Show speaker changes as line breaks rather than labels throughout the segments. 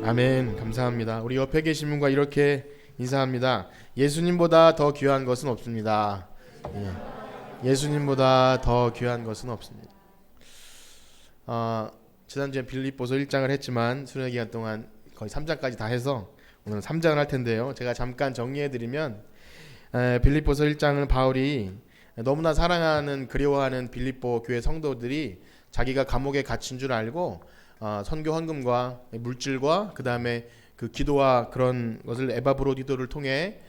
아멘. 감사합니다. 우리 옆에 계신 분과 이렇게 인사합니다. 예수님보다 더 귀한 것은 없습니다. 예수님보다 더 귀한 것은 없습니다. 지난주에 빌립보서 1장을 했지만 수련회 기간 동안 거의 3장까지 다 해서 오늘 3장을 할 텐데요. 제가 잠깐 정리해드리면 빌립보서 1장은 바울이 너무나 사랑하는 그리워하는 빌립보 교회 성도들이 자기가 감옥에 갇힌 줄 알고 선교 헌금과 물질과 그 다음에 그 기도와 그런 것을 에바브로디도를 통해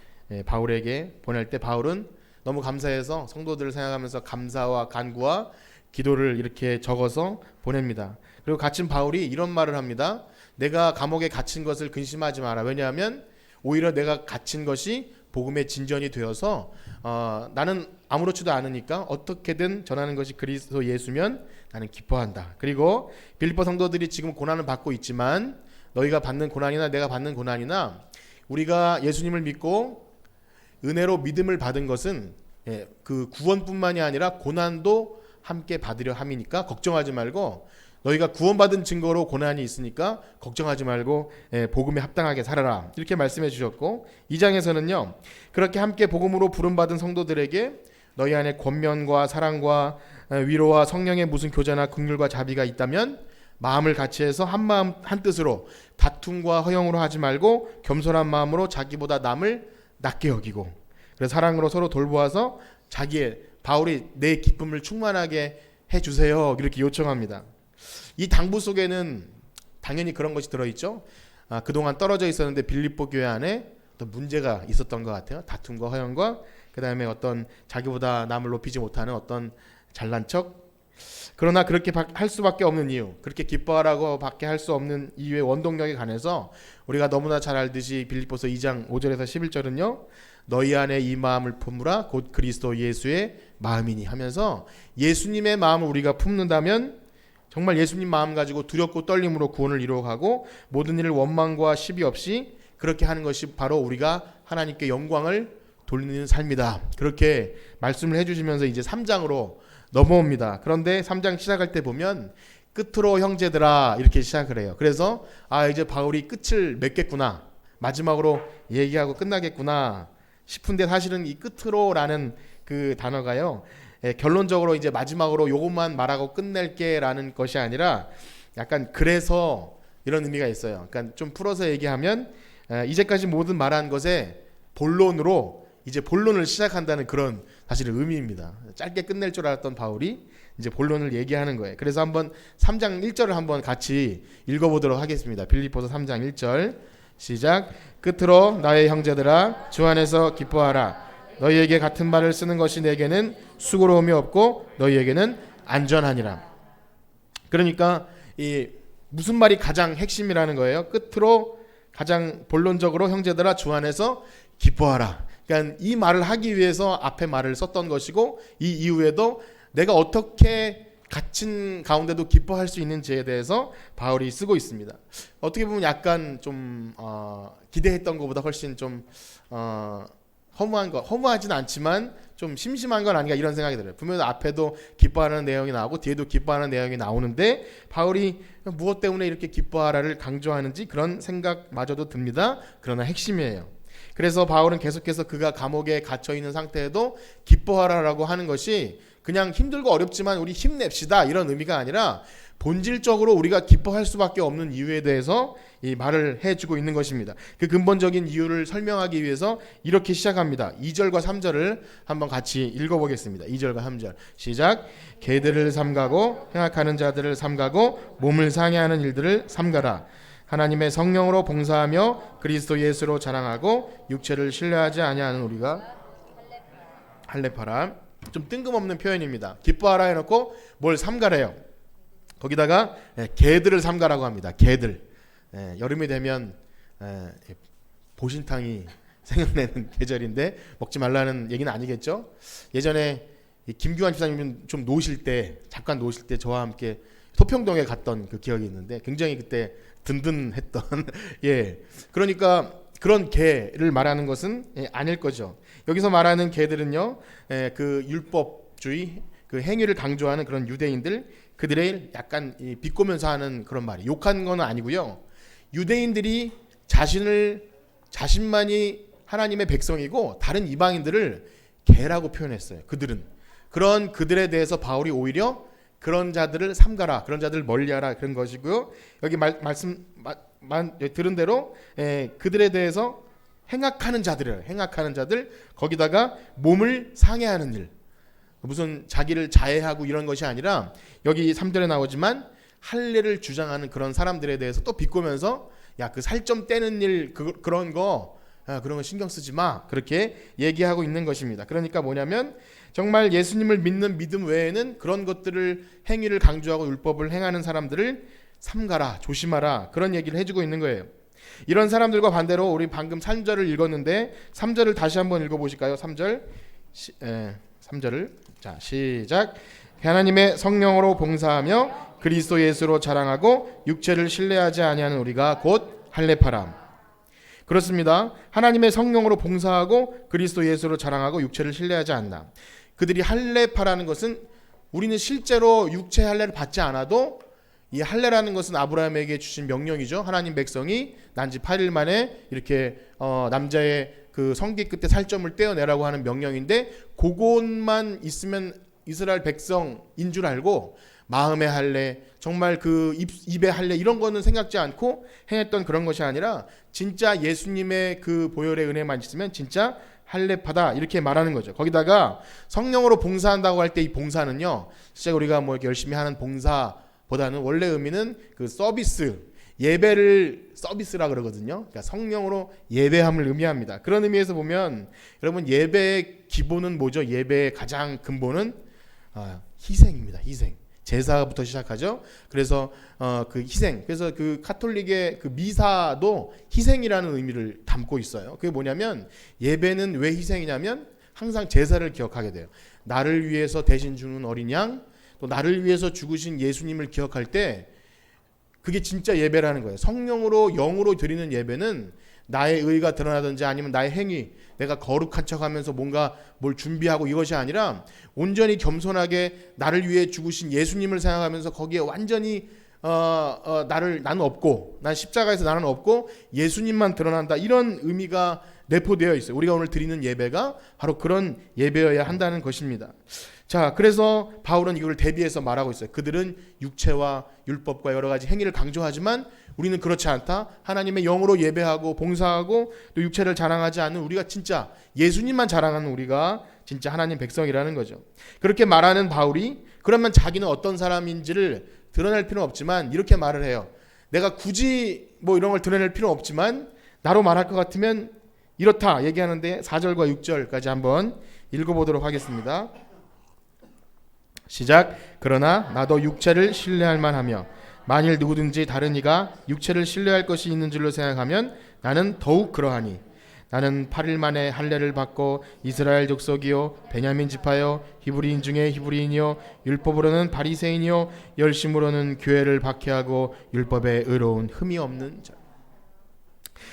바울에게 보낼 때 바울은 너무 감사해서 성도들을 생각하면서 감사와 간구와 기도를 이렇게 적어서 보냅니다. 그리고 갇힌 바울이 이런 말을 합니다. 내가 감옥에 갇힌 것을 근심하지 마라. 왜냐하면 오히려 내가 갇힌 것이 복음의 진전이 되어서 나는 아무렇지도 않으니까 어떻게든 전하는 것이 그리스도 예수면 나는 기뻐한다. 그리고 빌립보 성도들이 지금 고난을 받고 있지만 너희가 받는 고난이나 내가 받는 고난이나 우리가 예수님을 믿고 은혜로 믿음을 받은 것은 그 구원뿐만이 아니라 고난도 함께 받으려 함이니까 걱정하지 말고 너희가 구원받은 증거로 고난이 있으니까 걱정하지 말고 복음에 합당하게 살아라. 이렇게 말씀해 주셨고 2장에서는요. 그렇게 함께 복음으로 부름받은 성도들에게 너희 안에 권면과 사랑과 위로와 성령의 무슨 교제나 긍휼과 자비가 있다면 마음을 같이 해서 한 마음 한 뜻으로 다툼과 허영으로 하지 말고 겸손한 마음으로 자기보다 남을 낮게 여기고 그래서 사랑으로 서로 돌보아서 자기의 바울이 내 기쁨을 충만하게 해주세요. 이렇게 요청합니다. 이 당부 속에는 당연히 그런 것이 들어있죠. 그동안 떨어져 있었는데 빌립보 교회 안에 어떤 문제가 있었던 것 같아요. 다툼과 허영과 그 다음에 어떤 자기보다 남을 높이지 못하는 어떤 잘난 척. 그러나 그렇게 할 수밖에 없는 이유, 그렇게 기뻐하라고 밖에 할 수 없는 이유의 원동력에 관해서 우리가 너무나 잘 알듯이 빌립보서 2장 5절에서 11절은요. 너희 안에 이 마음을 품으라 곧 그리스도 예수의 마음이니 하면서 예수님의 마음을 우리가 품는다면 정말 예수님 마음 가지고 두렵고 떨림으로 구원을 이루어가고 모든 일을 원망과 시비 없이 그렇게 하는 것이 바로 우리가 하나님께 영광을 돌리는 삶이다. 그렇게 말씀을 해주시면서 이제 3장으로 넘어옵니다. 그런데 3장 시작할 때 보면 끝으로 형제들아 이렇게 시작을 해요. 그래서 이제 바울이 끝을 맺겠구나. 마지막으로 얘기하고 끝나겠구나 싶은데 사실은 이 끝으로라는 그 단어가요. 결론적으로 이제 마지막으로 요것만 말하고 끝낼게 라는 것이 아니라 약간 그래서 이런 의미가 있어요. 그러니까 좀 풀어서 얘기하면 이제까지 모든 말한 것의 본론으로 이제 본론을 시작한다는 그런 사실은 의미입니다. 짧게 끝낼 줄 알았던 바울이 이제 본론을 얘기하는 거예요. 그래서 한번 3장 1절을 한번 같이 읽어보도록 하겠습니다. 빌립보서 3장 1절 시작. 끝으로 나의 형제들아 주 안에서 기뻐하라. 너희에게 같은 말을 쓰는 것이 내게는 수고로움이 없고 너희에게는 안전하니라. 그러니까 이 무슨 말이 가장 핵심이라는 거예요. 끝으로 가장 본론적으로 형제들아 주 안에서 기뻐하라. 그러니까 이 말을 하기 위해서 앞에 말을 썼던 것이고 이 이후에도 내가 어떻게 갇힌 가운데도 기뻐할 수 있는지에 대해서 바울이 쓰고 있습니다. 어떻게 보면 약간 좀 기대했던 것보다 훨씬 좀 허무하진 않지만 좀 심심한 건 아닌가 이런 생각이 들어요. 분명히 앞에도 기뻐하는 내용이 나오고 뒤에도 기뻐하는 내용이 나오는데 바울이 무엇 때문에 이렇게 기뻐하라를 강조하는지 그런 생각마저도 듭니다. 그러나 핵심이에요. 그래서 바울은 계속해서 그가 감옥에 갇혀있는 상태에도 기뻐하라라고 하는 것이 그냥 힘들고 어렵지만 우리 힘냅시다 이런 의미가 아니라 본질적으로 우리가 기뻐할 수밖에 없는 이유에 대해서 이 말을 해주고 있는 것입니다. 그 근본적인 이유를 설명하기 위해서 이렇게 시작합니다. 2절과 3절을 한번 같이 읽어보겠습니다. 2절과 3절 시작. 개들을 삼가고 행악하는 자들을 삼가고 몸을 상해하는 일들을 삼가라. 하나님의 성령으로 봉사하며 그리스도 예수로 자랑하고 육체를 신뢰하지 아니하는 우리가 할례파라. 좀 뜬금없는 표현입니다. 기뻐하라 해놓고 뭘 삼가래요. 거기다가 개들을 삼가라고 합니다. 개들. 여름이 되면 보신탕이 생각나는 계절인데 먹지 말라는 얘기는 아니겠죠. 예전에 김규환 집사님은 좀 잠깐 노실 때 저와 함께 토평동에 갔던 그 기억이 있는데 굉장히 그때 든든했던 그러니까 그런 개를 말하는 것은 아닐 거죠. 여기서 말하는 개들은요, 그 율법주의, 그 행위를 강조하는 그런 유대인들, 그들의 약간 비꼬면서 하는 그런 말이 욕한 건 아니고요. 유대인들이 자신만이 하나님의 백성이고 다른 이방인들을 개라고 표현했어요. 그들에 대해서 바울이 오히려 그런 자들을 삼가라, 그런 자들을 멀리하라, 그런 것이고요. 여기 말씀 들은 대로 그들에 대해서 행악하는 자들, 거기다가 몸을 상해하는 일, 무슨 자기를 자해하고 이런 것이 아니라 여기 3절에 나오지만 할례를 주장하는 그런 사람들에 대해서 또 비꼬면서 야, 그 살 좀 떼는 일, 그런 거 신경 쓰지 마, 그렇게 얘기하고 있는 것입니다. 그러니까 뭐냐면 정말 예수님을 믿는 믿음 외에는 그런 것들을, 행위를 강조하고 율법을 행하는 사람들을 삼가라, 조심하라, 그런 얘기를 해주고 있는 거예요. 이런 사람들과 반대로 우리 방금 3절을 읽었는데 3절을 다시 한번 읽어보실까요? 3절을 자, 시작. 하나님의 성령으로 봉사하며 그리스도 예수로 자랑하고 육체를 신뢰하지 아니하는 우리가 곧 할례파람. 그렇습니다. 하나님의 성령으로 봉사하고 그리스도 예수로 자랑하고 육체를 신뢰하지 않나. 그들이 할례파라는 것은 우리는 실제로 육체 할례를 받지 않아도 이 할례라는 것은 아브라함에게 주신 명령이죠. 하나님 백성이 난지 8일 만에 이렇게 남자의 그 성기 끝에 살점을 떼어내라고 하는 명령인데, 그것만 있으면 이스라엘 백성인 줄 알고 마음의 할례, 정말 그 입의 할례, 이런 거는 생각지 않고 행했던 그런 것이 아니라 진짜 예수님의 그 보혈의 은혜만 있으면 진짜 할례파다, 이렇게 말하는 거죠. 거기다가 성령으로 봉사한다고 할 때 이 봉사는요, 진짜 우리가 뭐 이렇게 열심히 하는 봉사보다는 원래 의미는 그 서비스, 예배를 서비스라 그러거든요. 그러니까 성령으로 예배함을 의미합니다. 그런 의미에서 보면 여러분, 예배의 기본은 뭐죠? 예배의 가장 근본은 희생입니다. 희생. 제사부터 시작하죠. 그래서 그 희생, 그래서 그 카톨릭의 그 미사도 희생이라는 의미를 담고 있어요. 그게 뭐냐면, 예배는 왜 희생이냐면 항상 제사를 기억하게 돼요. 나를 위해서 대신 주는 어린 양, 또 나를 위해서 죽으신 예수님을 기억할 때 그게 진짜 예배라는 거예요. 성령으로, 영으로 드리는 예배는 나의 의가 드러나든지 아니면 나의 행위, 내가 거룩한 척하면서 뭔가 뭘 준비하고 이것이 아니라 온전히 겸손하게 나를 위해 죽으신 예수님을 생각하면서 거기에 완전히 나는 없고, 난 십자가에서 나는 없고 예수님만 드러난다, 이런 의미가 내포되어 있어요. 우리가 오늘 드리는 예배가 바로 그런 예배여야 한다는 것입니다. 자, 그래서 바울은 이걸 대비해서 말하고 있어요. 그들은 육체와 율법과 여러 가지 행위를 강조하지만 우리는 그렇지 않다. 하나님의 영으로 예배하고 봉사하고 또 육체를 자랑하지 않는 우리가, 진짜 예수님만 자랑하는 우리가 진짜 하나님 백성이라는 거죠. 그렇게 말하는 바울이 그러면 자기는 어떤 사람인지를 드러낼 필요는 없지만 이렇게 말을 해요. 내가 굳이 뭐 이런 걸 드러낼 필요는 없지만 나로 말할 것 같으면 이렇다 얘기하는데 4절과 6절까지 한번 읽어보도록 하겠습니다. 시작. 그러나 나도 육체를 신뢰할 만하며 만일 누구든지 다른 이가 육체를 신뢰할 것이 있는 줄로 생각하면 나는 더욱 그러하니, 나는 8일 만에 할례를 받고 이스라엘 족속이요 베냐민 지파요 히브리인 중에 히브리인이요 율법으로는 바리새인이요 열심으로는 교회를 박해하고 율법에 의로운 흠이 없는 자.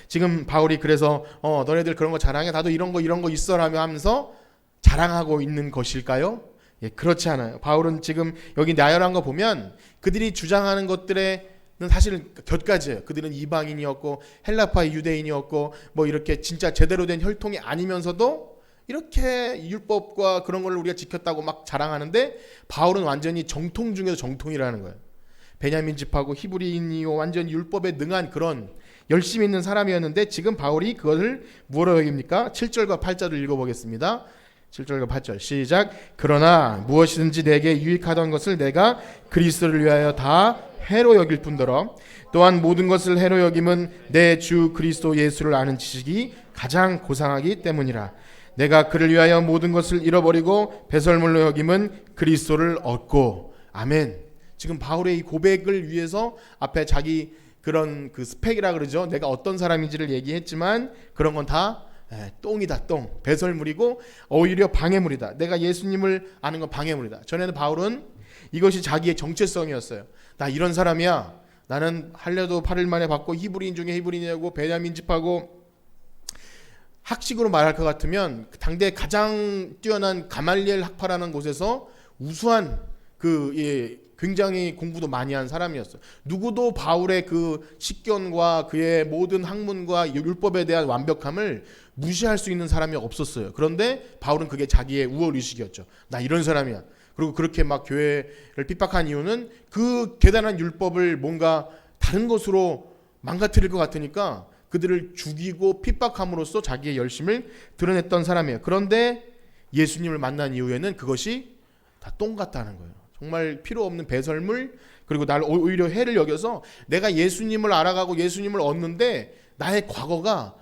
지금 바울이 그래서 너네들 그런 거 자랑해, 나도 이런 거 있어라며 하면서 자랑하고 있는 것일까요? 예, 그렇지 않아요. 바울은 지금 여기 나열한 거 보면 그들이 주장하는 것들에는 사실 몇 가지예요. 그들은 이방인이었고 헬라파 유대인이었고 뭐 이렇게 진짜 제대로 된 혈통이 아니면서도 이렇게 율법과 그런 걸 우리가 지켰다고 막 자랑하는데, 바울은 완전히 정통 중에서 정통이라는 거예요. 베냐민 집하고 히브리인이요 완전히 율법에 능한 그런 열심히 있는 사람이었는데, 지금 바울이 그것을 뭐로 여깁니까? 7절과 8절을 읽어보겠습니다. 7절과 8절 시작. 그러나 무엇이든지 내게 유익하던 것을 내가 그리스도를 위하여 다 해로 여길 뿐더러 또한 모든 것을 해로 여김은 내 주 그리스도 예수를 아는 지식이 가장 고상하기 때문이라. 내가 그를 위하여 모든 것을 잃어버리고 배설물로 여김은 그리스도를 얻고. 아멘. 지금 바울의 이 고백을 위해서 앞에 자기 그런 그 스펙이라 그러죠. 내가 어떤 사람인지를 얘기했지만 그런 건 다 똥이다, 똥. 배설물이고 오히려 방해물이다. 내가 예수님을 아는 건 방해물이다. 전에는 바울은 이것이 자기의 정체성이었어요. 나 이런 사람이야. 나는 할례도 8일 만에 받고 히브리인 중에 히브리인이고 베냐민 집하고, 학식으로 말할 것 같으면 당대 가장 뛰어난 가말리엘 학파라는 곳에서 우수한 그 굉장히 공부도 많이 한 사람이었어요. 누구도 바울의 그 식견과 그의 모든 학문과 율법에 대한 완벽함을 무시할 수 있는 사람이 없었어요. 그런데 바울은 그게 자기의 우월의식이었죠. 나 이런 사람이야. 그리고 그렇게 막 교회를 핍박한 이유는 그 대단한 율법을 뭔가 다른 것으로 망가뜨릴 것 같으니까 그들을 죽이고 핍박함으로써 자기의 열심을 드러냈던 사람이에요. 그런데 예수님을 만난 이후에는 그것이 다 똥 같다는 거예요. 정말 필요 없는 배설물, 그리고 나를 오히려 해를 여겨서 내가 예수님을 알아가고 예수님을 얻는데 나의 과거가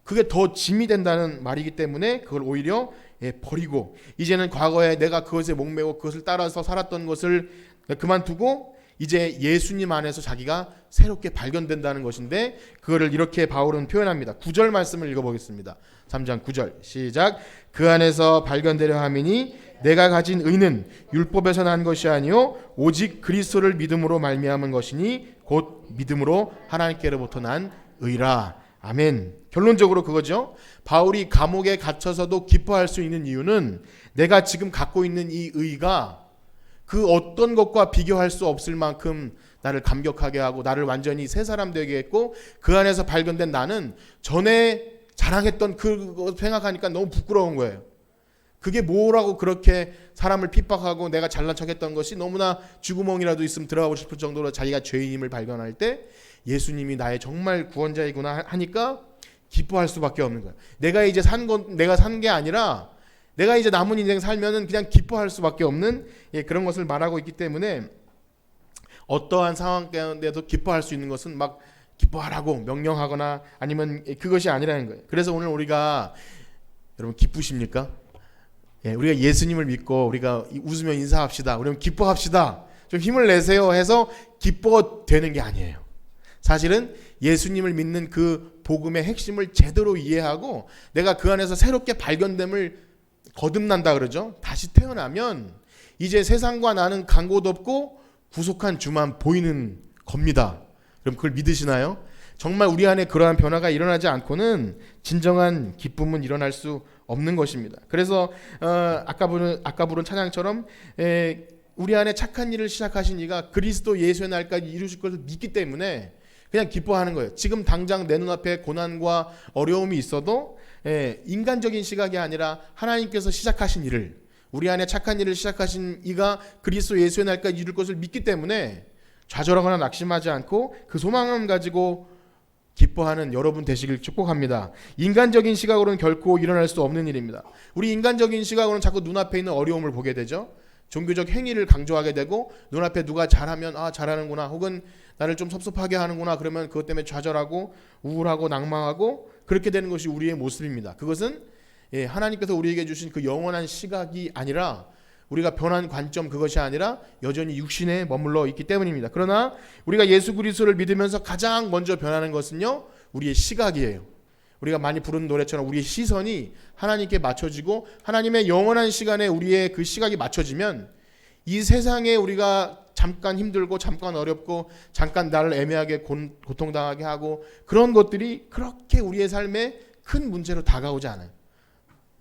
그게 더 짐이 된다는 말이기 때문에 그걸 오히려 버리고 이제는 과거에 내가 그것에 목매고 그것을 따라서 살았던 것을 그만두고 이제 예수님 안에서 자기가 새롭게 발견된다는 것인데 그거를 이렇게 바울은 표현합니다. 9절 말씀을 읽어보겠습니다. 3장 9절 시작. 그 안에서 발견되려 함이니 내가 가진 의는 율법에서 난 것이 아니요 오직 그리스도를 믿음으로 말미암은 것이니 곧 믿음으로 하나님께로부터 난 의라. 아멘. 결론적으로 그거죠. 바울이 감옥에 갇혀서도 기뻐할 수 있는 이유는 내가 지금 갖고 있는 이 의가 그 어떤 것과 비교할 수 없을 만큼 나를 감격하게 하고 나를 완전히 새 사람 되게 했고 그 안에서 발견된 나는 전에 자랑했던 그거 생각하니까 너무 부끄러운 거예요. 그게 뭐라고 그렇게 사람을 핍박하고 내가 잘난 척했던 것이 너무나 쥐구멍이라도 있으면 들어가고 싶을 정도로 자기가 죄인임을 발견할 때 예수님이 나의 정말 구원자이구나 하니까 기뻐할 수밖에 없는 거예요. 내가 이제 내가 산 게 아니라 내가 이제 남은 인생 살면은 그냥 기뻐할 수밖에 없는 그런 것을 말하고 있기 때문에 어떠한 상황 가운데도 기뻐할 수 있는 것은 막 기뻐하라고 명령하거나 아니면 그것이 아니라는 거예요. 그래서 오늘 우리가 여러분 기쁘십니까? 우리가 예수님을 믿고 우리가 웃으며 인사합시다. 우리는 기뻐합시다. 좀 힘을 내세요 해서 기뻐되는 게 아니에요. 사실은 예수님을 믿는 그 복음의 핵심을 제대로 이해하고 내가 그 안에서 새롭게 발견됨을 거듭난다 그러죠. 다시 태어나면 이제 세상과 나는 간 곳 없고 구속한 주만 보이는 겁니다. 그럼 그걸 믿으시나요? 정말 우리 안에 그러한 변화가 일어나지 않고는 진정한 기쁨은 일어날 수 없는 것입니다. 그래서 아까 부른 찬양처럼 우리 안에 착한 일을 시작하신 이가 그리스도 예수의 날까지 이루실 것을 믿기 때문에 그냥 기뻐하는 거예요. 지금 당장 내 눈앞에 고난과 어려움이 있어도 인간적인 시각이 아니라 하나님께서 시작하신 일을 우리 안에 착한 일을 시작하신 이가 그리스도 예수의 날까지 이룰 것을 믿기 때문에 좌절하거나 낙심하지 않고 그 소망을 가지고 기뻐하는 여러분 되시길 축복합니다. 인간적인 시각으로는 결코 일어날 수 없는 일입니다. 우리 인간적인 시각으로는 자꾸 눈앞에 있는 어려움을 보게 되죠. 종교적 행위를 강조하게 되고 눈앞에 누가 잘하면 잘하는구나 혹은 나를 좀 섭섭하게 하는구나 그러면 그것 때문에 좌절하고 우울하고 낭망하고 그렇게 되는 것이 우리의 모습입니다. 그것은 하나님께서 우리에게 주신 그 영원한 시각이 아니라 우리가 변한 관점 그것이 아니라 여전히 육신에 머물러 있기 때문입니다. 그러나 우리가 예수 그리스도를 믿으면서 가장 먼저 변하는 것은요 우리의 시각이에요. 우리가 많이 부르는 노래처럼 우리의 시선이 하나님께 맞춰지고 하나님의 영원한 시간에 우리의 그 시각이 맞춰지면 이 세상에 우리가 잠깐 힘들고 잠깐 어렵고 잠깐 나를 애매하게 고통당하게 하고 그런 것들이 그렇게 우리의 삶에 큰 문제로 다가오지 않아요.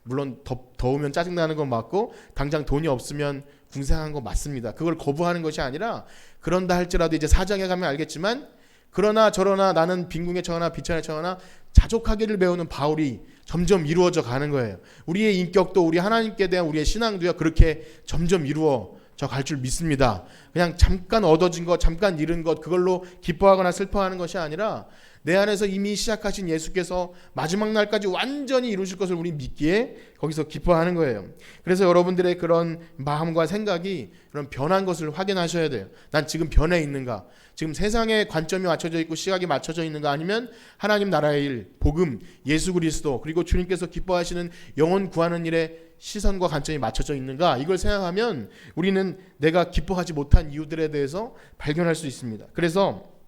물론 더우면 짜증나는 건 맞고 당장 돈이 없으면 궁생한 건 맞습니다. 그걸 거부하는 것이 아니라 그런다 할지라도 이제 사장에 가면 알겠지만 그러나 저러나 나는 빈궁에 처하나 비천에 처하나 자족하기를 배우는 바울이 점점 이루어져 가는 거예요. 우리의 인격도 우리 하나님께 대한 우리의 신앙도요 그렇게 점점 이루어져 갈 줄 믿습니다. 그냥 잠깐 얻어진 것 잠깐 잃은 것 그걸로 기뻐하거나 슬퍼하는 것이 아니라 내 안에서 이미 시작하신 예수께서 마지막 날까지 완전히 이루실 것을 우리 믿기에 거기서 기뻐하는 거예요. 그래서 여러분들의 그런 마음과 생각이 그런 변한 것을 확인하셔야 돼요. 난 지금 변해 있는가? 지금 세상의 관점이 맞춰져 있고 시각이 맞춰져 있는가? 아니면 하나님 나라의 일, 복음, 예수 그리스도 그리고 주님께서 기뻐하시는 영혼 구하는 일에 시선과 관점이 맞춰져 있는가? 이걸 생각하면 우리는 내가 기뻐하지 못한 이유들에 대해서 발견할 수 있습니다. 그래서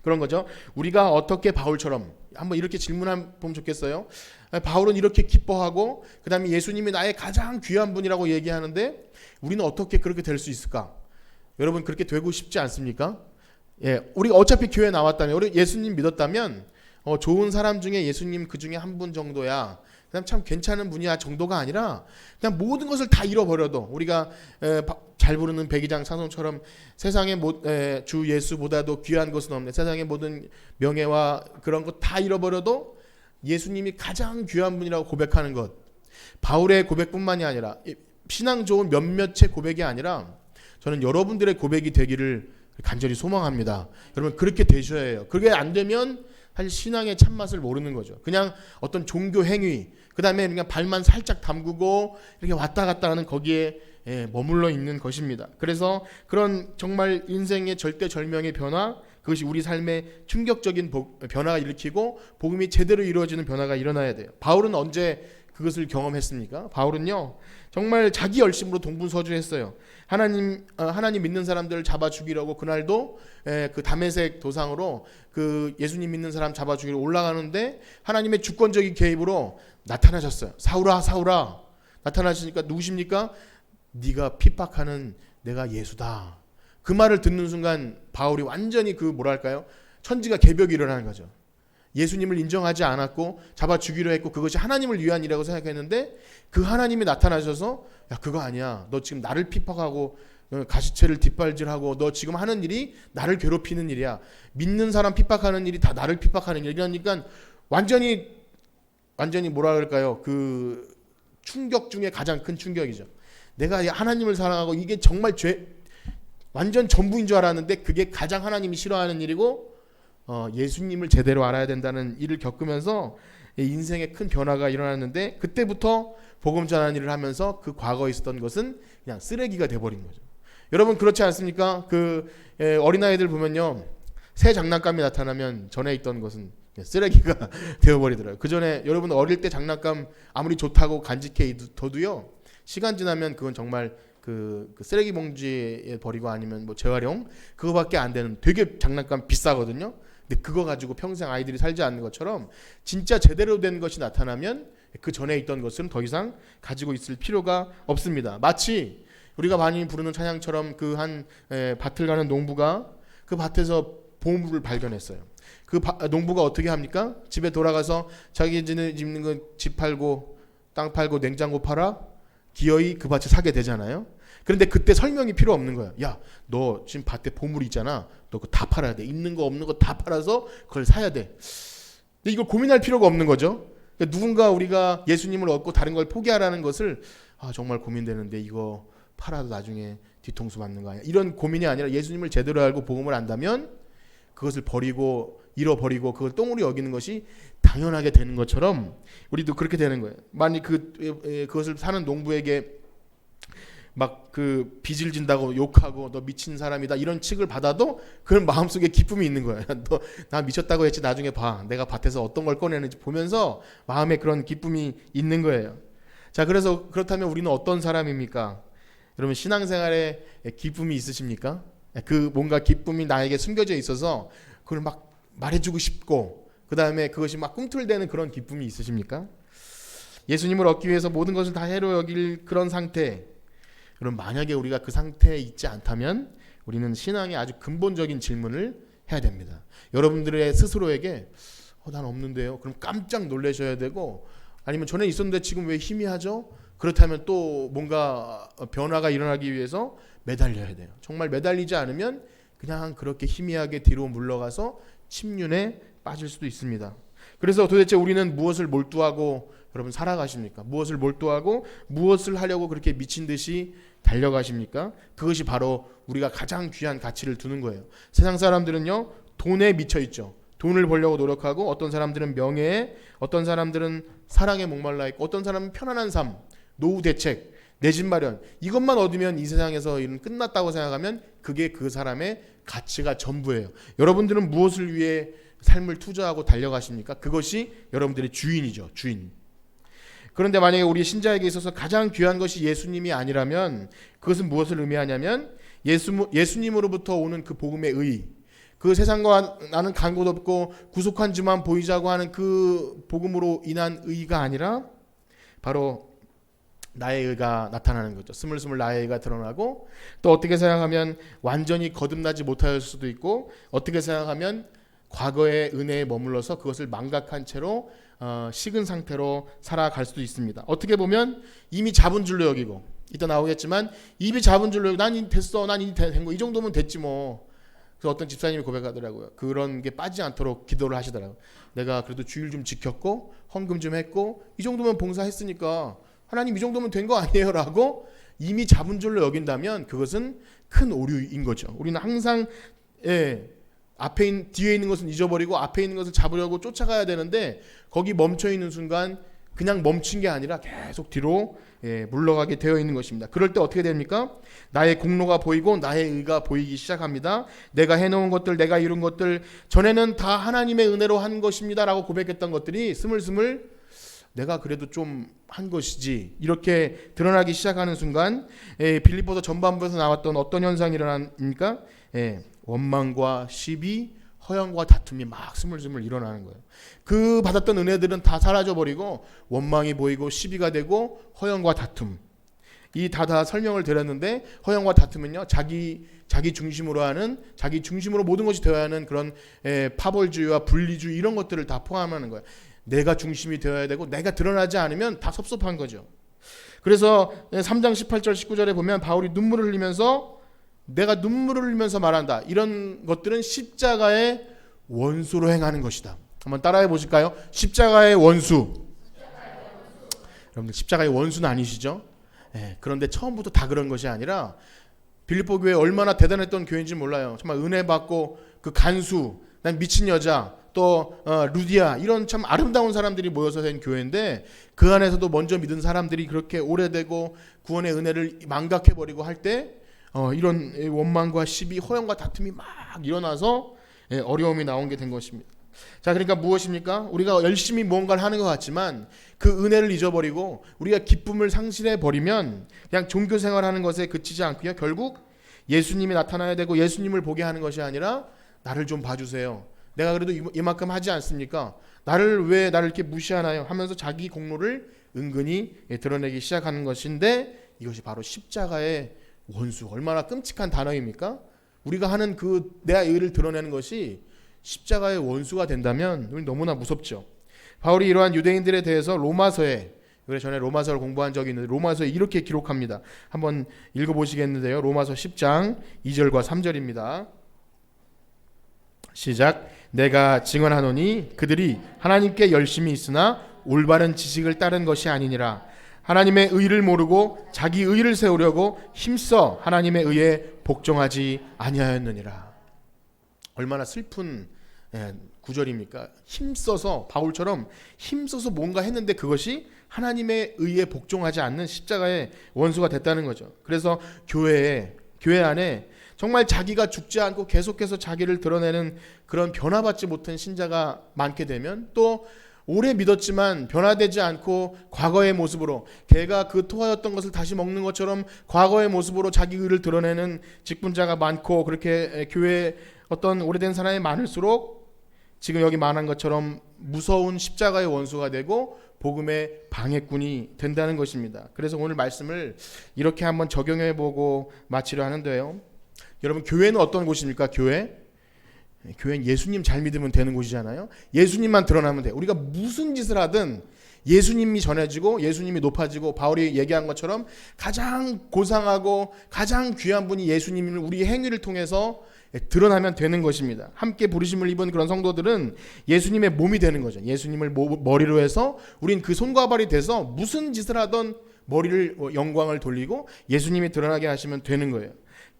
그런 거죠. 우리가 어떻게 바울처럼 한번 이렇게 질문해 보면 좋겠어요. 바울은 이렇게 기뻐하고 그 다음에 예수님이 나의 가장 귀한 분이라고 얘기하는데 우리는 어떻게 그렇게 될 수 있을까? 여러분 그렇게 되고 싶지 않습니까? 우리가 어차피 교회 나왔다면 우리 예수님 믿었다면 좋은 사람 중에 예수님 그 중에 한 분 정도야 그냥 참 괜찮은 분이야 정도가 아니라 그냥 모든 것을 다 잃어버려도 우리가 잘 부르는 백이장 찬송처럼 세상의 주 예수보다도 귀한 것은 없네. 세상의 모든 명예와 그런 것 다 잃어버려도 예수님이 가장 귀한 분이라고 고백하는 것. 바울의 고백뿐만이 아니라 신앙 좋은 몇몇의 고백이 아니라 저는 여러분들의 고백이 되기를 간절히 소망합니다. 여러분 그렇게 되셔야 해요. 그게 안 되면 사실 신앙의 참맛을 모르는 거죠. 그냥 어떤 종교 행위, 그 다음에 그냥 발만 살짝 담그고 이렇게 왔다 갔다 하는 거기에 머물러 있는 것입니다. 그래서 그런 정말 인생의 절대절명의 변화, 그것이 우리 삶에 충격적인 변화가 일으키고 복음이 제대로 이루어지는 변화가 일어나야 돼요. 바울은 언제 그것을 경험했습니까? 바울은요 정말 자기 열심으로 동분서주했어요. 하나님 믿는 사람들을 잡아 죽이려고 그날도 그 다메섹 도상으로 그 예수님 믿는 사람 잡아 죽이러 올라가는데 하나님의 주권적인 개입으로 나타나셨어요. 사울아 사울아. 나타나시니까 누구십니까? 네가 핍박하는 내가 예수다. 그 말을 듣는 순간 바울이 완전히 그 뭐랄까요? 천지가 개벽이 일어나는 거죠. 예수님을 인정하지 않았고 잡아 죽이려 했고 그것이 하나님을 위한 일이라고 생각했는데 그 하나님이 나타나셔서 야 그거 아니야. 너 지금 나를 핍박하고 가시체를 뒷발질하고 너 지금 하는 일이 나를 괴롭히는 일이야. 믿는 사람 핍박하는 일이 다 나를 핍박하는 일이야. 그러니까 완전히 뭐라 그럴까요? 그 충격 중에 가장 큰 충격이죠. 내가 하나님을 사랑하고 이게 정말 완전 전부인 줄 알았는데 그게 가장 하나님이 싫어하는 일이고 예수님을 제대로 알아야 된다는 일을 겪으면서 인생에 큰 변화가 일어났는데 그때부터 복음 전하는 일을 하면서 그 과거에 있었던 것은 그냥 쓰레기가 돼버린 거죠. 여러분 그렇지 않습니까? 그 어린아이들 보면요 새 장난감이 나타나면 전에 있던 것은 쓰레기가 되어버리더라고요. 그 전에 여러분 어릴 때 장난감 아무리 좋다고 간직해 둬도요 시간 지나면 그건 정말 그 쓰레기 봉지에 버리고 아니면 뭐 재활용 그거밖에 안 되는 되게 장난감 비싸거든요. 근데 그거 가지고 평생 아이들이 살지 않는 것처럼 진짜 제대로 된 것이 나타나면 그 전에 있던 것은 더 이상 가지고 있을 필요가 없습니다. 마치 우리가 많이 부르는 찬양처럼 그 한 밭을 가는 농부가 그 밭에서 보물을 발견했어요. 그 농부가 어떻게 합니까? 집에 돌아가서 자기 집는 거 집 팔고 땅 팔고 냉장고 팔아 기어이 그 밭을 사게 되잖아요. 그런데 그때 설명이 필요 없는 거야. 야, 너 지금 밭에 보물이 있잖아. 너 그거 다 팔아야 돼. 있는 거 없는 거 다 팔아서 그걸 사야 돼. 근데 이걸 고민할 필요가 없는 거죠. 그러니까 누군가 우리가 예수님을 얻고 다른 걸 포기하라는 것을 정말 고민되는데 이거 팔아도 나중에 뒤통수 맞는 거 아니야. 이런 고민이 아니라 예수님을 제대로 알고 복음을 안다면 그것을 버리고 잃어버리고 그걸 똥으로 여기는 것이 당연하게 되는 것처럼 우리도 그렇게 되는 거예요. 만약 그것을 사는 농부에게 막 그 빚을 진다고 욕하고 너 미친 사람이다 이런 칙을 받아도 그런 마음속에 기쁨이 있는 거예요. 너 나 미쳤다고 했지 나중에 봐. 내가 밭에서 어떤 걸 꺼내는지 보면서 마음에 그런 기쁨이 있는 거예요. 자, 그래서 그렇다면 우리는 어떤 사람입니까? 여러분 신앙생활에 기쁨이 있으십니까? 그 뭔가 기쁨이 나에게 숨겨져 있어서 그걸 막 말해주고 싶고 그 다음에 그것이 막 꿈틀대는 그런 기쁨이 있으십니까? 예수님을 얻기 위해서 모든 것을 다 해로 여길 그런 상태. 그럼 만약에 우리가 그 상태에 있지 않다면 우리는 신앙의 아주 근본적인 질문을 해야 됩니다. 여러분들의 스스로에게 난 없는데요. 그럼 깜짝 놀라셔야 되고 아니면 전에 있었는데 지금 왜 희미하죠? 그렇다면 또 뭔가 변화가 일어나기 위해서 매달려야 돼요. 정말 매달리지 않으면 그냥 그렇게 희미하게 뒤로 물러가서 침륜에 빠질 수도 있습니다. 그래서 도대체 우리는 무엇을 몰두하고 여러분 살아가십니까? 무엇을 몰두하고 무엇을 하려고 그렇게 미친 듯이 달려가십니까? 그것이 바로 우리가 가장 귀한 가치를 두는 거예요. 세상 사람들은요 돈에 미쳐 있죠. 돈을 벌려고 노력하고 어떤 사람들은 명예에, 어떤 사람들은 사랑에 목말라 있고 어떤 사람은 편안한 삶, 노후 대책, 내 집 마련 이것만 얻으면 이 세상에서 일은 끝났다고 생각하면 그게 그 사람의 가치가 전부예요. 여러분들은 무엇을 위해 삶을 투자하고 달려가십니까? 그것이 여러분들의 주인이죠. 주인. 그런데 만약에 우리 신자에게 있어서 가장 귀한 것이 예수님이 아니라면 그것은 무엇을 의미하냐면 예수님으로부터 오는 그 복음의 의, 그 세상과 나는 간 곳 없고 구속한 주만 보이자고 하는 그 복음으로 인한 의가 아니라 바로 나의 의가 나타나는 거죠. 스물스물 나의 의가 드러나고 또 어떻게 생각하면 완전히 거듭나지 못할 수도 있고 어떻게 생각하면 과거의 은혜에 머물러서 그것을 망각한 채로 식은 상태로 살아갈 수도 있습니다. 어떻게 보면 이미 잡은 줄로 여기고, 이따 나오겠지만 입이 잡은 줄로 여기고, 난 됐어, 난 이제 된 거, 이 정도면 됐지 뭐. 그래서 어떤 집사님이 고백하더라고요. 그런 게 빠지지 않도록 기도를 하시더라고요. 내가 그래도 주일 좀 지켰고 헌금 좀 했고 이 정도면 봉사했으니까 하나님 이 정도면 된 거 아니에요? 라고 이미 잡은 줄로 여긴다면 그것은 큰 오류인 거죠. 우리는 항상 뒤에 있는 것은 잊어버리고 앞에 있는 것을 잡으려고 쫓아가야 되는데, 거기 멈춰 있는 순간 그냥 멈춘 게 아니라 계속 뒤로 물러가게 되어 있는 것입니다. 그럴 때 어떻게 됩니까? 나의 공로가 보이고 나의 의가 보이기 시작합니다. 내가 해놓은 것들, 내가 이룬 것들, 전에는 다 하나님의 은혜로 한 것입니다 라고 고백했던 것들이 스물스물 내가 그래도 좀 한 것이지 이렇게 드러나기 시작하는 순간 빌립보서 전반부에서 나왔던 어떤 현상이 일어납니까? 원망과 시비, 허영과 다툼이 막 스물스물 일어나는 거예요. 그 받았던 은혜들은 다 사라져버리고 원망이 보이고 시비가 되고 허영과 다툼, 이 다 설명을 드렸는데, 허영과 다툼은요 자기 중심으로 하는, 자기 중심으로 모든 것이 되어야 하는 그런 파벌주의와 분리주의 이런 것들을 다 포함하는 거예요. 내가 중심이 되어야 되고 내가 드러나지 않으면 다 섭섭한 거죠. 그래서 3장 18절 19절에 보면 바울이 눈물을 흘리면서, 내가 눈물을 흘리면서 말한다, 이런 것들은 십자가의 원수로 행하는 것이다. 한번 따라해 보실까요? 십자가의 원수. 여러분들 십자가의 원수는 아니시죠? 그런데 처음부터 다 그런 것이 아니라 빌립보 교회 얼마나 대단했던 교회인지 몰라요. 정말 은혜 받고 그 간수, 난 미친 여자, 또 루디아, 이런 참 아름다운 사람들이 모여서 된 교회인데, 그 안에서도 먼저 믿은 사람들이 그렇게 오래되고 구원의 은혜를 망각해버리고 할 때 이런 원망과 시비, 허영과 다툼이 막 일어나서 어려움이 나온 게 된 것입니다. 자, 그러니까 무엇입니까? 우리가 열심히 무언가를 하는 것 같지만 그 은혜를 잊어버리고 우리가 기쁨을 상실해 버리면 그냥 종교 생활하는 것에 그치지 않고요, 결국 예수님이 나타나야 되고 예수님을 보게 하는 것이 아니라 나를 좀 봐주세요, 내가 그래도 이만큼 하지 않습니까, 왜 나를 이렇게 무시하나요 하면서 자기 공로를 은근히 드러내기 시작하는 것인데, 이것이 바로 십자가의 원수. 얼마나 끔찍한 단어입니까? 우리가 하는 그 내 의를 드러내는 것이 십자가의 원수가 된다면 우리 너무나 무섭죠. 바울이 이러한 유대인들에 대해서 로마서에, 전에 로마서를 공부한 적이 있는데 로마서에 이렇게 기록합니다. 한번 읽어보시겠는데요. 로마서 10장 2절과 3절입니다. 시작. 내가 증언하노니 그들이 하나님께 열심히 있으나 올바른 지식을 따른 것이 아니니라. 하나님의 의를 모르고 자기 의를 세우려고 힘써 하나님의 의에 복종하지 아니하였느니라. 얼마나 슬픈 구절입니까? 힘써서, 바울처럼 힘써서 뭔가 했는데 그것이 하나님의 의에 복종하지 않는 십자가의 원수가 됐다는 거죠. 그래서 교회 안에 정말 자기가 죽지 않고 계속해서 자기를 드러내는 그런 변화받지 못한 신자가 많게 되면, 또 오래 믿었지만 변화되지 않고 과거의 모습으로, 개가 그 토하였던 것을 다시 먹는 것처럼 과거의 모습으로 자기 의를 드러내는 직분자가 많고, 그렇게 교회에 어떤 오래된 사람이 많을수록 지금 여기 말한 것처럼 무서운 십자가의 원수가 되고 복음의 방해꾼이 된다는 것입니다. 그래서 오늘 말씀을 이렇게 한번 적용해보고 마치려 하는데요. 여러분, 교회는 어떤 곳입니까? 교회는 예수님 잘 믿으면 되는 곳이잖아요. 예수님만 드러나면 돼요. 우리가 무슨 짓을 하든 예수님이 전해지고 예수님이 높아지고, 바울이 얘기한 것처럼 가장 고상하고 가장 귀한 분이 예수님을 우리의 행위를 통해서 드러나면 되는 것입니다. 함께 부르심을 입은 그런 성도들은 예수님의 몸이 되는 거죠. 예수님을 머리로 해서 우린 그 손과 발이 돼서 무슨 짓을 하던 머리를, 영광을 돌리고 예수님이 드러나게 하시면 되는 거예요.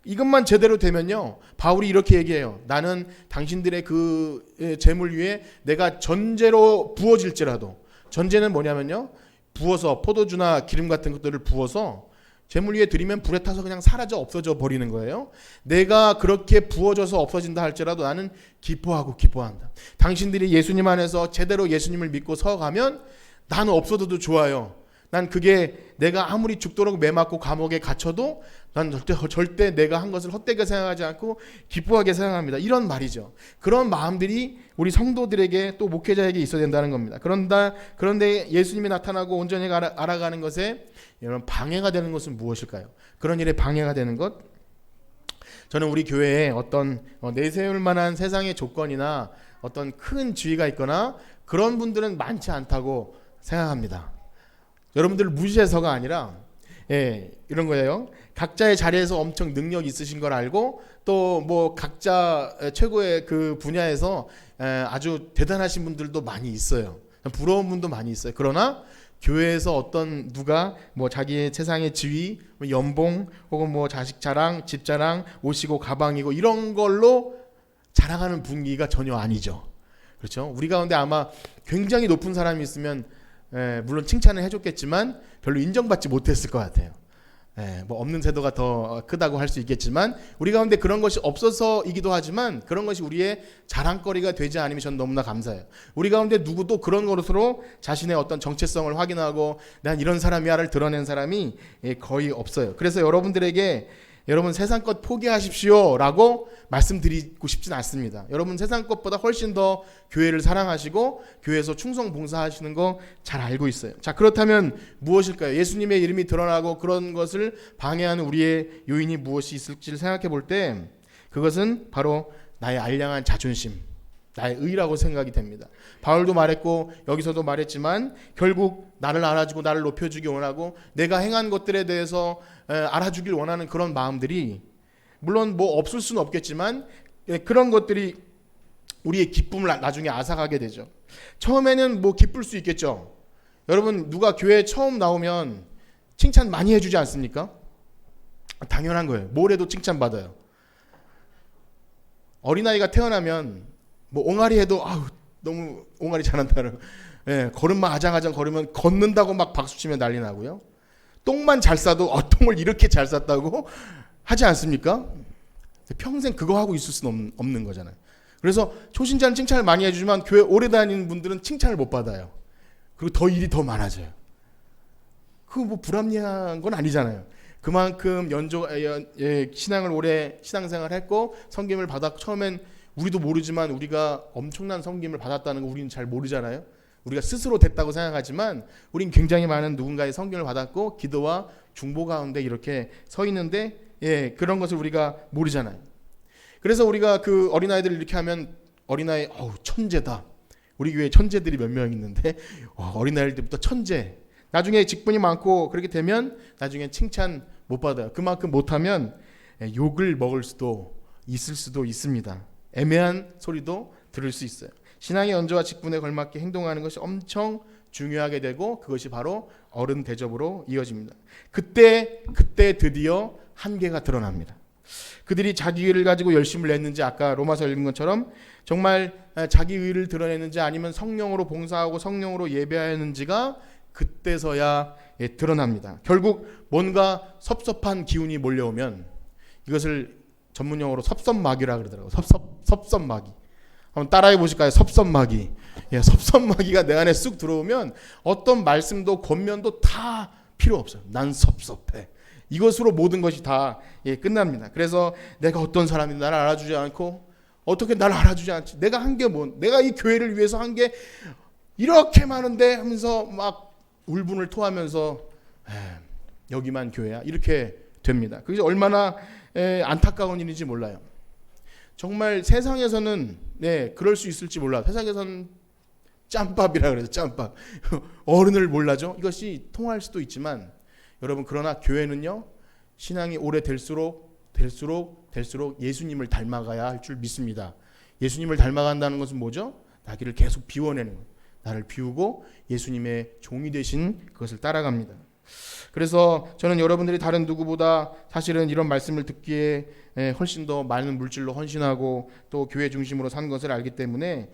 이것만 제대로 되면요, 바울이 이렇게 얘기해요. 나는 당신들의 그 재물 위에 내가 전제로 부어질지라도, 전제는 뭐냐면요, 부어서 포도주나 기름 같은 것들을 부어서 재물 위에 드리면 불에 타서 그냥 사라져 없어져 버리는 거예요. 내가 그렇게 부어져서 없어진다 할지라도 나는 기뻐한다. 당신들이 예수님 안에서 제대로 예수님을 믿고 서가면 나는 없어져도 좋아요. 난 그게 내가 아무리 죽도록 매맞고 감옥에 갇혀도 난 절대 내가 한 것을 헛되게 생각하지 않고 기뻐하게 생각합니다. 이런 말이죠. 그런 마음들이 우리 성도들에게, 또 목회자에게 있어야 된다는 겁니다. 그런데 예수님이 나타나고 온전히 알아가는 것에 여러분 방해가 되는 것은 무엇일까요? 그런 일에 방해가 되는 것, 저는 우리 교회에 어떤 내세울 만한 세상의 조건이나 어떤 큰 지위가 있거나 그런 분들은 많지 않다고 생각합니다. 여러분들을 무시해서가 아니라 이런 거예요. 각자의 자리에서 엄청 능력 있으신 걸 알고 또 뭐 각자 최고의 그 분야에서 아주 대단하신 분들도 많이 있어요. 부러운 분도 많이 있어요. 그러나 교회에서 어떤 누가 뭐 자기의 세상의 지위, 연봉 혹은 뭐 자식 자랑, 집 자랑, 옷이고 가방이고 이런 걸로 자랑하는 분위기가 전혀 아니죠. 그렇죠? 우리 가운데 아마 굉장히 높은 사람이 있으면 물론 칭찬을 해줬겠지만 별로 인정받지 못했을 것 같아요. 뭐 없는 세도가 더 크다고 할 수 있겠지만 우리 가운데 그런 것이 없어서이기도 하지만 그런 것이 우리의 자랑거리가 되지 않으면 전 너무나 감사해요. 우리 가운데 누구도 그런 것으로 자신의 어떤 정체성을 확인하고 난 이런 사람이야를 드러낸 사람이 거의 없어요. 그래서 여러분들에게 여러분 세상 것 포기하십시오 라고 말씀드리고 싶진 않습니다. 여러분 세상 것보다 훨씬 더 교회를 사랑하시고 교회에서 충성 봉사하시는 거 잘 알고 있어요. 자, 그렇다면 무엇일까요? 예수님의 이름이 드러나고 그런 것을 방해하는 우리의 요인이 무엇이 있을지를 생각해 볼 때 그것은 바로 나의 알량한 자존심, 나의 의라고 생각이 됩니다. 바울도 말했고 여기서도 말했지만 결국 나를 알아주고 나를 높여주기 원하고 내가 행한 것들에 대해서 알아주길 원하는 그런 마음들이 물론 뭐 없을 수는 없겠지만 그런 것들이 우리의 기쁨을 나중에 앗아가게 되죠. 처음에는 뭐 기쁠 수 있겠죠. 여러분 누가 교회에 처음 나오면 칭찬 많이 해주지 않습니까? 당연한 거예요. 뭘 해도 칭찬받아요. 어린아이가 태어나면 뭐 옹알이 해도 아우 너무 옹알이 잘한다는 걸음만 아장아장 걸으면 걷는다고 막 박수치며 난리 나고요. 똥만 잘 싸도 똥을 이렇게 잘 쌌다고 하지 않습니까? 평생 그거 하고 있을 수는 없는 거잖아요. 그래서 초신자는 칭찬을 많이 해주지만 교회 오래 다니는 분들은 칭찬을 못 받아요. 그리고 더 일이 더 많아져요. 그거 뭐 불합리한 건 아니잖아요. 그만큼 신앙을 오래 신앙생활을 했고 성김을 받았고 처음엔 우리도 모르지만 우리가 엄청난 성김을 받았다는 거 우리는 잘 모르잖아요. 우리가 스스로 됐다고 생각하지만 우린 굉장히 많은 누군가의 성김을 받았고 기도와 중보 가운데 이렇게 서 있는데 그런 것을 우리가 모르잖아요. 그래서 우리가 그 어린아이들을 이렇게 하면 어린아이 천재다. 우리 교회에 천재들이 몇 명 있는데 어린아이일 때부터 천재. 나중에 직분이 많고 그렇게 되면 나중에 칭찬 못 받아요. 그만큼 못하면 욕을 먹을 수도 있을 수도 있습니다. 애매한 소리도 들을 수 있어요. 신앙의 연조와 직분에 걸맞게 행동하는 것이 엄청 중요하게 되고 그것이 바로 어른 대접으로 이어집니다. 그때 드디어 한계가 드러납니다. 그들이 자기 의를 가지고 열심을 냈는지 아까 로마서 읽은 것처럼 정말 자기 의를 드러냈는지 아니면 성령으로 봉사하고 성령으로 예배하였는지가 그때서야 드러납니다. 결국 뭔가 섭섭한 기운이 몰려오면 이것을 전문용어로 섭섭마귀라 그러더라고요. 섭섭마귀. 한번 따라해 보실까요? 섭섭마귀. 섭섭마귀가 내 안에 쑥 들어오면 어떤 말씀도 권면도 다 필요 없어요. 난 섭섭해. 이것으로 모든 것이 다 끝납니다. 그래서 내가 어떤 사람인지 나를 알아주지 않고 어떻게 나를 알아주지 않지? 내가 한 게 뭐? 내가 이 교회를 위해서 한 게 이렇게 많은데 하면서 막 울분을 토하면서 여기만 교회야? 이렇게 됩니다. 그게 얼마나 안타까운 일인지 몰라요. 정말 세상에서는 그럴 수 있을지 몰라. 세상에서는 짬밥이라 그래서 짬밥. 어른을 몰라죠. 이것이 통할 수도 있지만 여러분 그러나 교회는요. 신앙이 오래 될수록 예수님을 닮아가야 할 줄 믿습니다. 예수님을 닮아간다는 것은 뭐죠? 나를 계속 비워내는 거예요. 나를 비우고 예수님의 종이 되신 그것을 따라갑니다. 그래서 저는 여러분들이 다른 누구보다 사실은 이런 말씀을 듣기에 훨씬 더 많은 물질로 헌신하고 또 교회 중심으로 산 것을 알기 때문에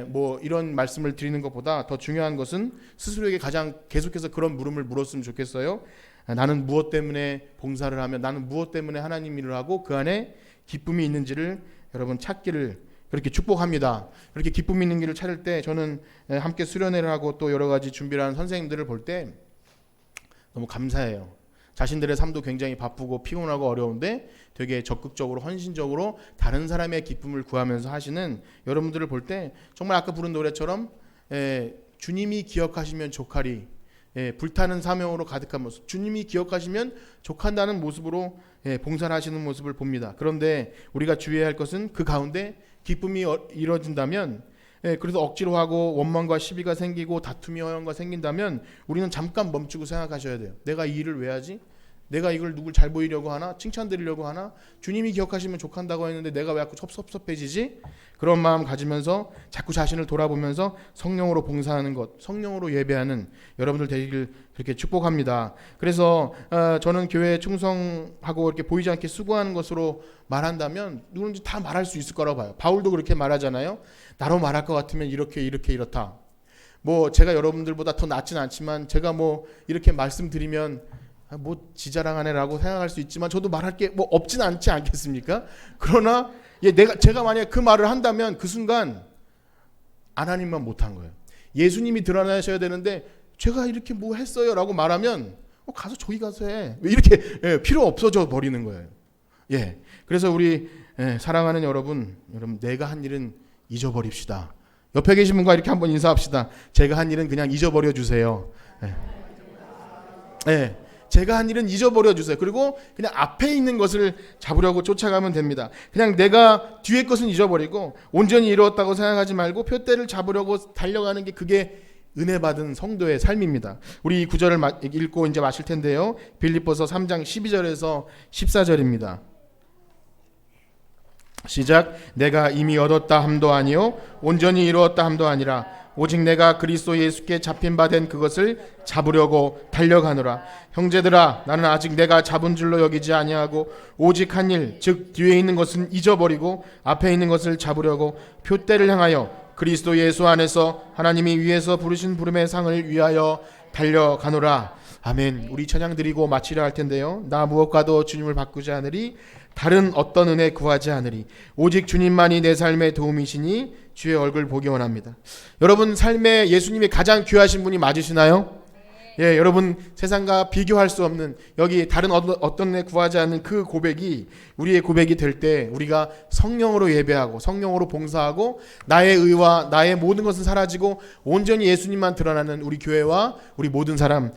뭐 이런 말씀을 드리는 것보다 더 중요한 것은 스스로에게 가장 계속해서 그런 물음을 물었으면 좋겠어요. 나는 무엇 때문에 봉사를 하며 나는 무엇 때문에 하나님 일을 하고 그 안에 기쁨이 있는지를 여러분 찾기를 그렇게 축복합니다. 그렇게 기쁨 있는 길을 찾을 때 저는 함께 수련회를 하고 또 여러 가지 준비를 하는 선생님들을 볼 때 너무 감사해요. 자신들의 삶도 굉장히 바쁘고 피곤하고 어려운데 되게 적극적으로 헌신적으로 다른 사람의 기쁨을 구하면서 하시는 여러분들을 볼 때 정말 아까 부른 노래처럼 주님이 기억하시면 족하리 불타는 사명으로 가득한 모습 주님이 기억하시면 족한다는 모습으로 봉사를 하시는 모습을 봅니다. 그런데 우리가 주의해야 할 것은 그 가운데 기쁨이 이루어진다면 예, 그래서 억지로 하고 원망과 시비가 생기고 다툼이 허영과 생긴다면 우리는 잠깐 멈추고 생각하셔야 돼요. 내가 이 일을 왜 하지? 내가 이걸 누굴 잘 보이려고 하나? 칭찬드리려고 하나? 주님이 기억하시면 좋한다고 했는데 내가 왜 자꾸 섭섭해지지? 그런 마음 가지면서 자꾸 자신을 돌아보면서 성령으로 봉사하는 것, 성령으로 예배하는 여러분들 되기를 그렇게 축복합니다. 그래서 저는 교회에 충성하고 이렇게 보이지 않게 수고하는 것으로 말한다면 누구든지 다 말할 수 있을 거라고 봐요. 바울도 그렇게 말하잖아요. 나로 말할 것 같으면 이렇게 이렇다. 뭐 제가 여러분들보다 더 낫진 않지만 제가 뭐 이렇게 말씀드리면 뭐 지자랑하네라고 생각할 수 있지만 저도 말할 게 뭐 없진 않지 않겠습니까? 그러나 제가 만약 그 말을 한다면 그 순간 하나님만 못한 거예요. 예수님이 드러나셔야 되는데 제가 이렇게 뭐 했어요라고 말하면 가서 저기 가서 해. 왜 이렇게 필요 없어져 버리는 거예요. 예. 그래서 우리 사랑하는 여러분 내가 한 일은 잊어버립시다. 옆에 계신 분과 이렇게 한번 인사합시다. 제가 한 일은 그냥 잊어버려 주세요. 예. 제가 한 일은 잊어버려 주세요. 그리고 그냥 앞에 있는 것을 잡으려고 쫓아가면 됩니다. 그냥 내가 뒤에 것은 잊어버리고 온전히 이루었다고 생각하지 말고 표대를 잡으려고 달려가는 게 그게 은혜 받은 성도의 삶입니다. 우리 이 구절을 읽고 이제 마실 텐데요. 빌립보서 3장 12절에서 14절입니다. 시작. 내가 이미 얻었다 함도 아니요 온전히 이루었다 함도 아니라 오직 내가 그리스도 예수께 잡힌 바 된 그것을 잡으려고 달려가노라. 형제들아 나는 아직 내가 잡은 줄로 여기지 아니하고 오직 한 일 즉 뒤에 있는 것은 잊어버리고 앞에 있는 것을 잡으려고 표대를 향하여 그리스도 예수 안에서 하나님이 위에서 부르신 부름의 상을 위하여 달려가노라. 아멘. 우리 찬양 드리고 마치려 할 텐데요. 나 무엇과도 주님을 바꾸지 않으리 다른 어떤 은혜 구하지 않으리 오직 주님만이 내 삶의 도움이시니 주의 얼굴 보기 원합니다. 여러분 삶에 예수님이 가장 귀하신 분이 맞으시나요? 예, 여러분 세상과 비교할 수 없는 여기 다른 어떤 애 구하지 않는 그 고백이 우리의 고백이 될 때 우리가 성령으로 예배하고 성령으로 봉사하고 나의 의와 나의 모든 것은 사라지고 온전히 예수님만 드러나는 우리 교회와 우리 모든 사람